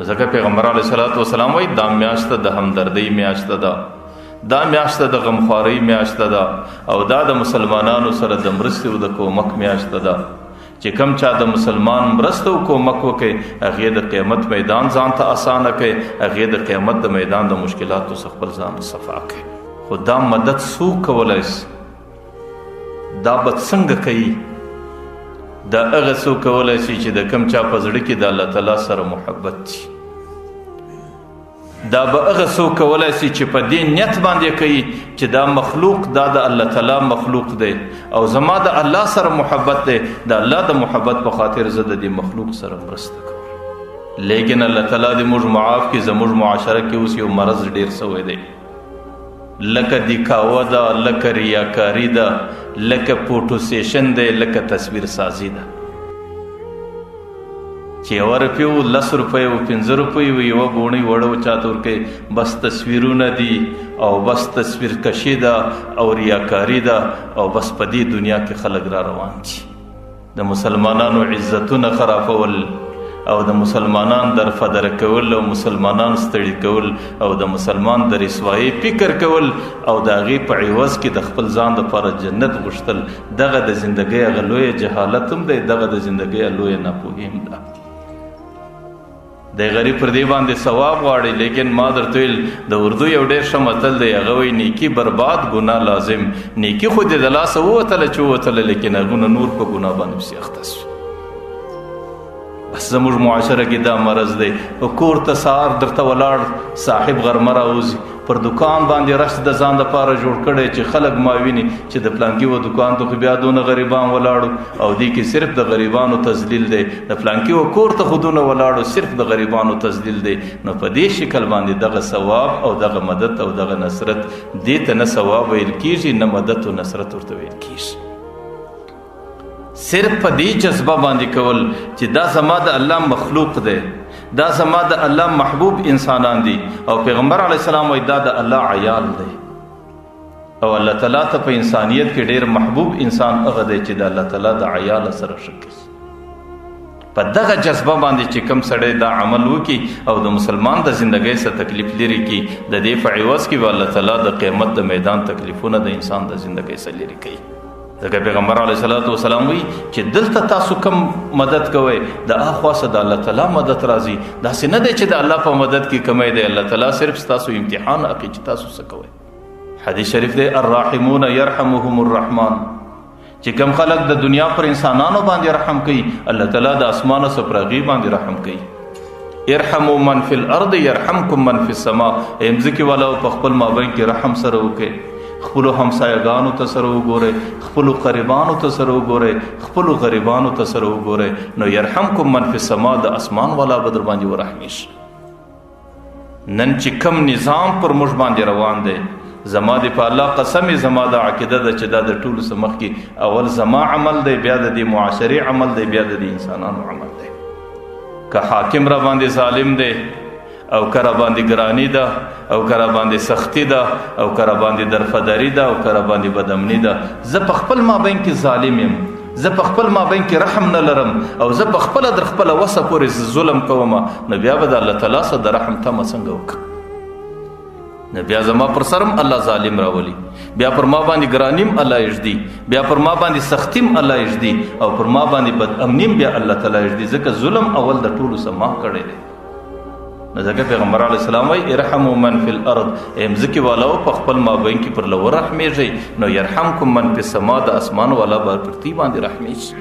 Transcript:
ځکه پیغمبر علیه الصلاۃ والسلام وایي دا میاشت د همدردۍ میاشت ده، دا میاشت د غمخوارۍ میاشت ده، او دا د مسلمانانو سره د مرستې او د کومک میاشت ده. چې کم چا د مسلمان مرسته او کومک وکړي هغې د قیامت میدان ځان ته اسانه کړي، هغې د قیامت د میدان د مشکلاتو څخه خپل ځان صفا کړي. خو دا مدد څوک کولی شي؟ دا به څنګه کوي؟ دا هغه څوک کولی شي چې د کم چا په زړه کې د الله تعالی سره محبت شي. دا به هغه څوک کولی شي چې په دې نیت باندې کوي چې دا مخلوق دا د الله تعالی مخلوق دی او زما د الله سره محبت دی، د الله د محبت په خاطر زه د دې مخلوق سره مرسته کوم. لیکن الله تعالی دې موږ معاف کړي، زموږ معاشره کې اوس یو مرض ډیر شوی دی، لکه دیکاوه ده، لکه ریاکاری ده، لکه فوټوسیشن دی، لکه تصویر سازی ده. چې 1 روپۍ و 10 روپۍ و 15 روپۍ و یوه ګوڼۍ وړه و چاته ورکوي، بس تصویرونه دي او بس تصویر کشي ده او ریاکاري ده او بس په دې دنیا کې خلک را روان دي. د مسلمانانو عزتونه خرابول او د مسلمانان درفدر کول او مسلمانان ستړي کول او د مسلمان د رسوایي فکر کول او د هغې په عوض کې د خپل ځان دپاره جنت غوښتل، دغه د زندګۍ هغه لویه جهالت هم دی، دغه د زندګۍ لویه ناپوهي هم ده. د غریب پر دې باندې ثواب غواړي، لیکن ما درته ویل د اردو یو ډېر ښه متل دی، هغه وایي نیکي برباد ګناه لازم. نیکي خو دې د لاسه ووتله چې ووتله، لیکن هغونه نور په ګناه باندې پسې اخته شو. بس زموږ معاشره کې دا مرض دی. کور ته سهار درته ولاړ صاحب غرمه راوځي، پر دکان باندې رشت د ځان دپاره جوړ کړی چې خلک ما ویني چې د پلانکي و دکان ته خو بیا دونه غریبان ولاړو او دې کې صرف د غریبانو تذلیل دی، د پلانکي و کور ته خو دونه ولاړو صرف د غریبانو تذلیل دی. نو په دې شکل باندې دغه ثواب او دغه مدد او دغه نصرت دې ته نه ثواب ویل کېږي، نه مدد او نصرت ورته ویل کېږي. صرف په دې جذبه باندې کول چې دا زما د الله مخلوق دی، دا زما د الله محبوب انسانان دي او پیغمبر علیه السلام وایي دا د الله عیال دی او الله تعالی ته په انسانیت کې ډېر محبوب انسان هغه دی چې د الله تعالی د عیال سره ښه کوي. په دغه جذبه باندې چې کم سړی دا عمل وکړي او د مسلمان د زندګۍ څخه تکلیف لرې کړي، د دې په عوض کې به الله تعالی د قیامت د میدان تکلیفونه د انسان د زندګۍ څخه لرې کوي. ځکه پیغمبر علیه الصلاۃ والسلام وایي چې دلته تاسو کم مدد کوئ د اخوا څخه د الله تعالی مدد راځي. داسې نه دی چې د الله په مدد کې کمی دی، الله تعالی صرف ستاسو امتحان اخلي چې تاسو څه کوئ. حدیث شریف دی الراحمون یرحمهم الرحمن، چې کم خلک د دنیا پر انسانانو باندې رحم کوي الله تعالی د اسمانو څخه پر هغې باندې رحم کوي. ارحموا من فی الارض یرحمکم من فی السماء، ځمکې والاو په خپل مابین کې رحم سره وکړئ، خپلو همسایګانو ته سره وګورئ، خپلو قریبانو ته سره وګورئ، خپلو غریبانو ته سره وګورئ، نو یرحمکم من فی السماء د اسمان والا به در باندې ورحمېږي. نن چې کم نظام پر موږ باندې روان دی، زما د په الله قسم زما د عقیده ده چې دا د ټولو څه مخکې اول زما عمل دی، بیا د دې معاشرې عمل دی، بیا د دې انسانانو عمل دی. که حاکم را باندې ظالم دی او که را باندې ګرانی ده او که را باندې سختی ده او که را باندې درفدري ده او که را باندې بدامني ده، زه په خپل مابین کې ظالم یم، زه په خپل مابین کې رحم نه لرم او زه په خپله در خپله وسه پورې ظلم کوم، نو بیا به د الله تعالی سره د رحم تمه څنګه وکړم؟ نو بیا زما پر سرم الله ظالم راولي، بیا پر ما باندې ګرانیم الله یږدي، بیا پر ما باندې سختیم الله یږدي او پر ما باندې بدامنیم بیا الله تعالی یږدي، ځکه ظلم اول د ټولو څه ما کړی دی. نو ځکه پیغمبر علیه السلام وایي ارحموا من فی الارض، ځمکې والاو په خپل مابین کې پر له ورحمېږئ، نو یرحمکم من فی السما د اسمان والا به پر تی باندې رحمېږي.